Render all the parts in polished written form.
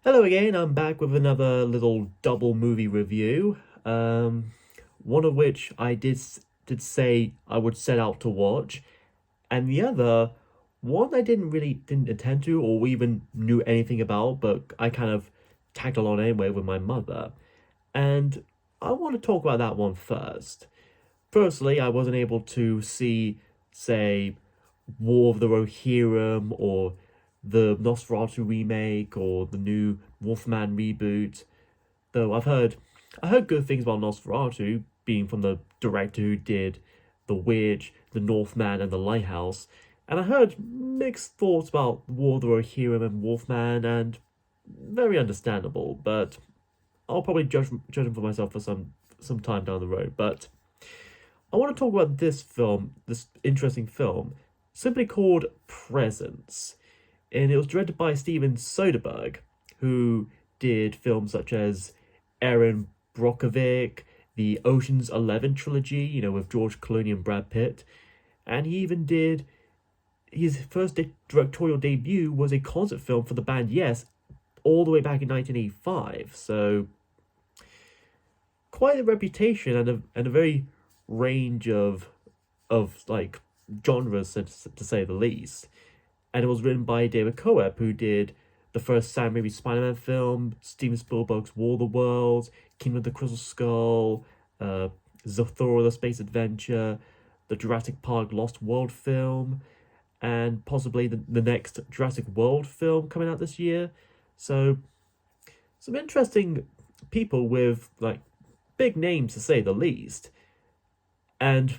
Hello again, I'm back with another little double movie review. One of which I did say I would set out to watch, and the other one I didn't intend to or even knew anything about, but I kind of tagged along anyway with my mother. And I want to talk about that one first. Firstly, I wasn't able to see, say, War of the Rohirrim or the Nosferatu remake or the new Wolfman reboot. Though I heard good things about Nosferatu, being from the director who did The Witch, The Northman, and The Lighthouse. And I heard mixed thoughts about War of the Rohirrim and Wolfman, and very understandable. But I'll probably judge him for myself for some time down the road. But I want to talk about this film, this interesting film, simply called Presence. And it was directed by Steven Soderbergh, who did films such as Aaron Brockovich, the Ocean's 11 trilogy, with George Clooney and Brad Pitt. And he even did his first directorial debut was a concert film for the band Yes, all the way back in 1985. So quite a reputation and a very range of like genres to say the least. And it was written by David Coeb, who did the first Sam Raimi Spider-Man film, Steven Spielberg's War of the Worlds, Kingdom of the Crystal Skull, Zathura the Space Adventure, the Jurassic Park Lost World film, and possibly the next Jurassic World film coming out this year. So some interesting people with like big names to say the least. And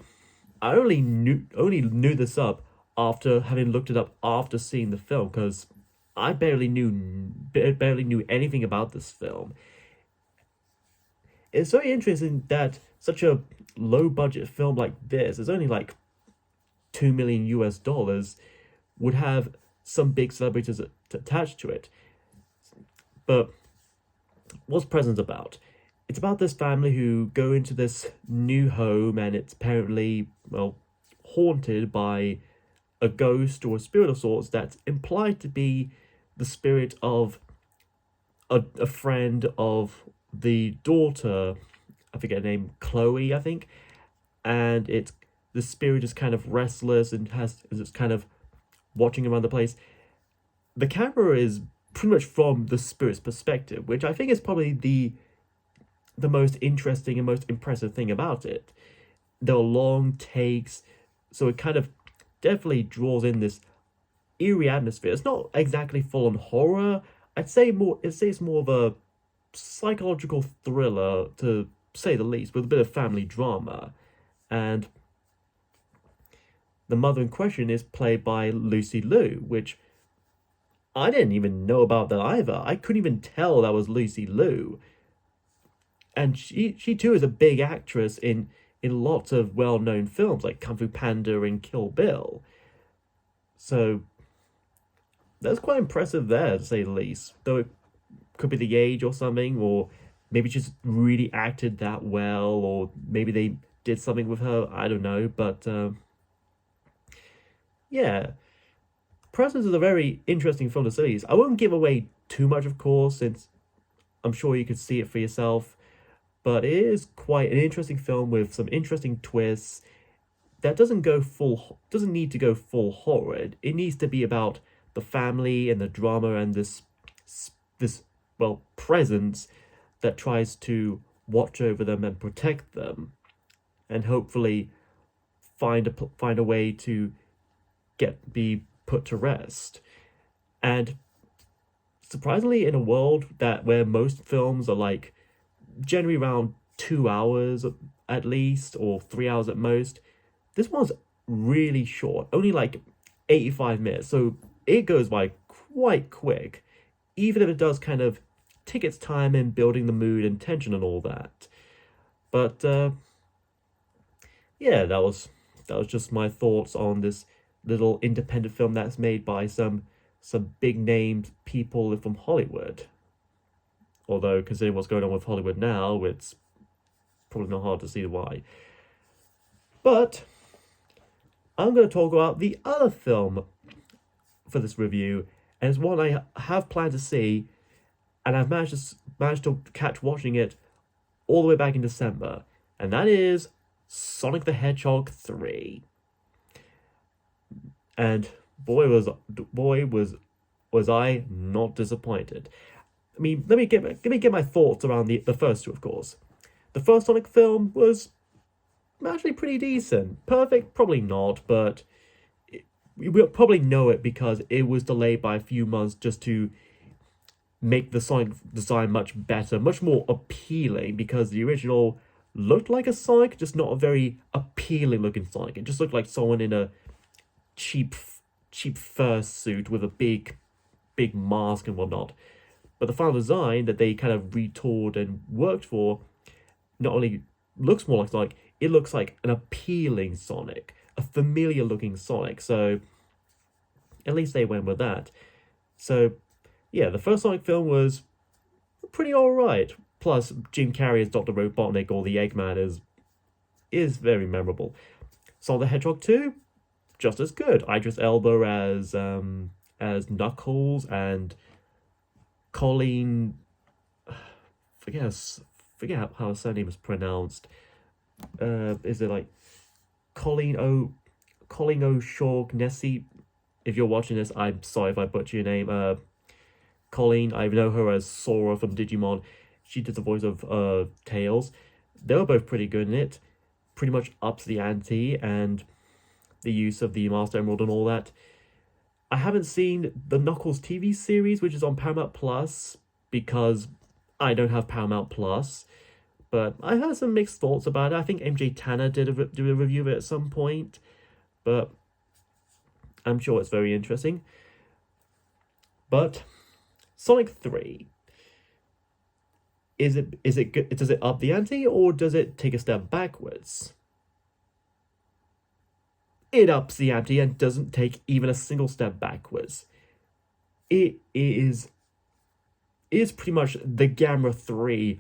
I only knew this up after having looked it up after seeing the film, because I barely knew anything about this film. It's very interesting that such a low budget film like this is only like 2 million US dollars would have some big celebrities attached to it. But what's Presence about? It's about this family who go into this new home, and it's apparently, well, haunted by a ghost or a spirit of sorts that's implied to be the spirit of a friend of the daughter. I forget her name, Chloe, I think. And it's the spirit is kind of restless and is kind of watching around the place. The camera is pretty much from the spirit's perspective, which I think is probably the most interesting and most impressive thing about it. There are long takes, so it kind of definitely draws in this eerie atmosphere. It's not exactly full on horror. I'd say it's more of a psychological thriller, to say the least, with a bit of family drama. And the mother in question is played by Lucy Liu, which I didn't even know about that either. I couldn't even tell that was Lucy Liu. And she too is a big actress in lots of well-known films like Kung Fu Panda and Kill Bill. So that's quite impressive there, to say the least. Though it could be the age or something, or maybe she just really acted that well, or maybe they did something with her. I don't know, but yeah, Presence is a very interesting film to see. I won't give away too much, of course, since I'm sure you could see it for yourself. But it is quite an interesting film with some interesting twists that doesn't need to go full horror. It needs to be about the family and the drama and this well, presence that tries to watch over them and protect them, and hopefully find a way to be put to rest. And surprisingly, in a world where most films are like generally around 2 hours at least, or 3 hours at most, this one's really short, only like 85 minutes. So it goes by quite quick, even if it does kind of take its time in building the mood and tension and all that. But yeah, that was just my thoughts on this little independent film that's made by some big named people from Hollywood. Although, considering what's going on with Hollywood now, it's probably not hard to see why. But I'm going to talk about the other film for this review, and it's one I have planned to see, and I've managed to catch watching it all the way back in December, and that is Sonic the Hedgehog 3. And boy was I not disappointed. I mean, let me get my thoughts around the first two, of course. The first Sonic film was actually pretty decent. Perfect, probably not, but we'll probably know it because it was delayed by a few months just to make the Sonic design much better, much more appealing, because the original looked like a Sonic, just not a very appealing looking Sonic. It just looked like someone in a cheap cheap fursuit with a big mask and whatnot. But the final design that they kind of retoured and worked for not only looks more like Sonic, it looks like an appealing Sonic, a familiar looking Sonic. So at least they went with that. So yeah, the first Sonic film was pretty alright. Plus, Jim Carrey as Dr. Robotnik or the Eggman is very memorable. Sonic the Hedgehog 2, just as good. Idris Elba as Knuckles and Colleen. Forget how her surname is pronounced. Is it like Colleen O'Shaughnessy? If you're watching this, I'm sorry if I butcher your name. Colleen, I know her as Sora from Digimon. She did the voice of Tails. They were both pretty good in it. Pretty much ups the ante, and the use of the Master Emerald and all that. I haven't seen the Knuckles TV series, which is on Paramount Plus, because I don't have Paramount Plus. But I heard some mixed thoughts about it. I think MJ Tanner did do a review of it at some point, but I'm sure it's very interesting. But Sonic 3, is it good? Does it up the ante or does it take a step backwards? It ups the ante and doesn't take even a single step backwards. It is pretty much the Gamma 3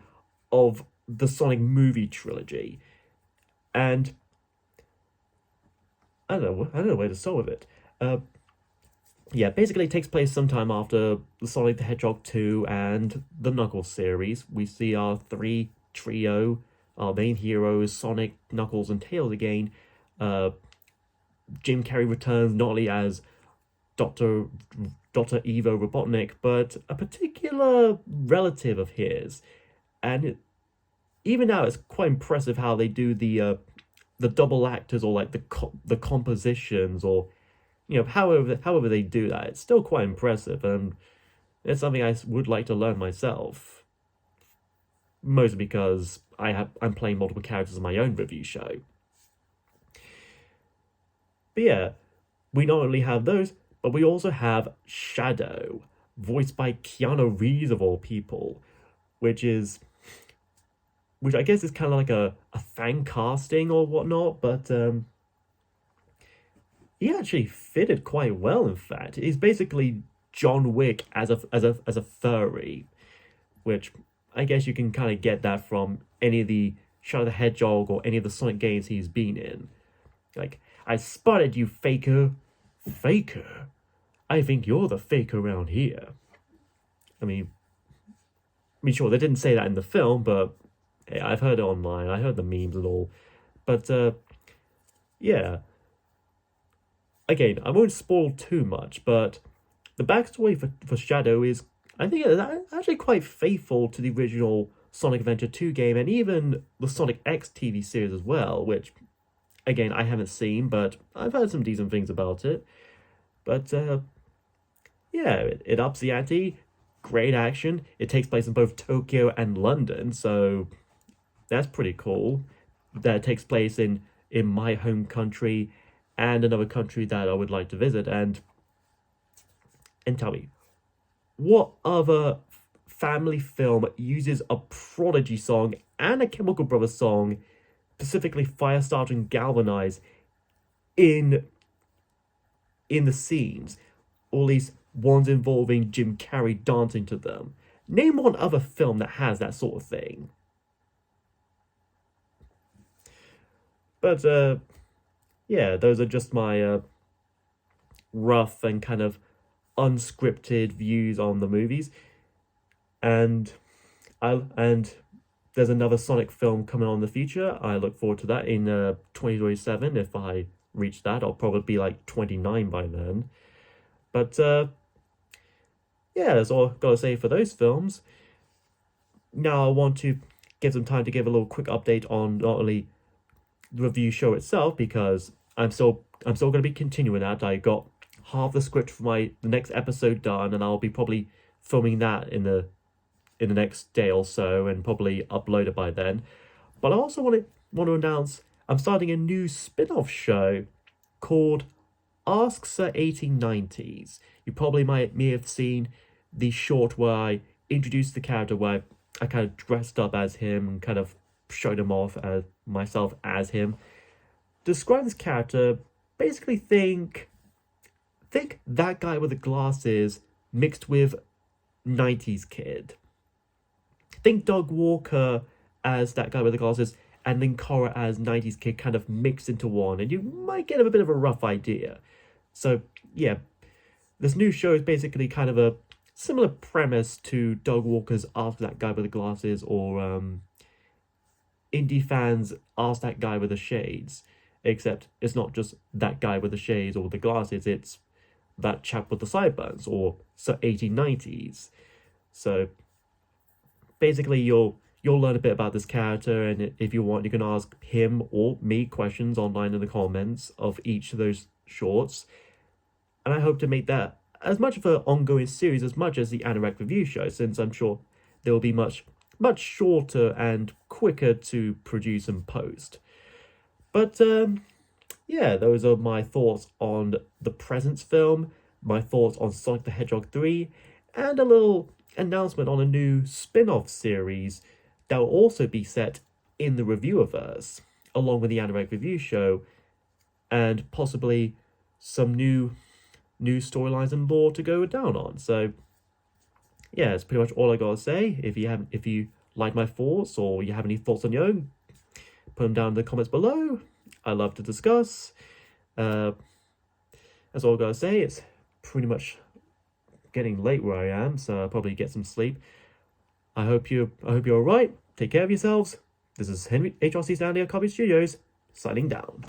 of the Sonic movie trilogy. And I don't know where to start with it. Yeah, basically it takes place sometime after the Sonic the Hedgehog 2 and the Knuckles series. We see our three trio, our main heroes, Sonic, Knuckles, and Tails again. Jim Carrey returns not only as Dr. Evo Robotnik, but a particular relative of his. And even now, it's quite impressive how they do the double actors, or like the compositions, or however they do that. It's still quite impressive, and it's something I would like to learn myself. Mostly because I'm playing multiple characters in my own review show. But yeah, we not only have those, but we also have Shadow, voiced by Keanu Reeves of all people, which I guess is kind of like a fan casting or whatnot, but he actually fitted quite well. In fact, he's basically John Wick as a furry, which I guess you can kind of get that from any of the Shadow the Hedgehog or any of the Sonic games he's been in. Like, I spotted you, faker. Faker? I think you're the faker around here. I mean, sure, they didn't say that in the film, but I've heard it online. I heard the memes and all. But, yeah. Again, I won't spoil too much, but the backstory for Shadow is, I think, it's actually quite faithful to the original Sonic Adventure 2 game, and even the Sonic X TV series as well, which, again, I haven't seen, but I've heard some decent things about it. But, yeah, it ups the ante. Great action. It takes place in both Tokyo and London, so that's pretty cool. That takes place in my home country and another country that I would like to visit. And tell me, what other family film uses a Prodigy song and a Chemical Brothers song, specifically Firestarter and Galvanize, in the scenes, or at least ones involving Jim Carrey dancing to them? Name one other film that has that sort of thing. But yeah, those are just my rough and kind of unscripted views on the movies. And and there's another Sonic film coming on in the future. I look forward to that in 2027. If I reach that, I'll probably be like 29 by then. But yeah, that's all I've got to say for those films. Now I want to give some time to give a little quick update on not only the review show itself, because I'm still going to be continuing that. I got half the script for the next episode done, and I'll be probably filming that in the next day or so, and probably upload it by then. But I also want to announce I'm starting a new spin-off show called Ask Sir 1890s. You probably may have seen the short where I introduced the character, where I kind of dressed up as him and kind of showed him off as myself as him. Describe this character, basically think that guy with the glasses mixed with 90s kid. Think Doug Walker as that guy with the glasses, and then Cora as 90s kid kind of mixed into one, and you might get a bit of a rough idea. So, yeah, this new show is basically kind of a similar premise to Doug Walker's Ask That Guy with the Glasses, or indie fans Ask That Guy with the Shades, except it's not just that guy with the shades or the glasses, it's that chap with the sideburns, or 1890s. So basically you'll learn a bit about this character, and if you want, you can ask him or me questions online in the comments of each of those shorts. And I hope to make that as much of an ongoing series as much as the Anorak Review Show, since I'm sure they will be much shorter and quicker to produce and post. But yeah, those are my thoughts on the Presents film, my thoughts on Sonic the Hedgehog 3, and a little announcement on a new spin-off series that will also be set in the Reviewerverse, along with the Anorak Review Show, and possibly some new storylines and lore to go down on. So yeah, that's pretty much all I gotta say. If you like my thoughts, or you have any thoughts on your own, put them down in the comments below. I love to discuss. That's all I gotta say. It's pretty much getting late where I am, so I'll probably get some sleep. I hope you're alright. Take care of yourselves. This is Henry HRC Stanley of Copy Studios, signing down.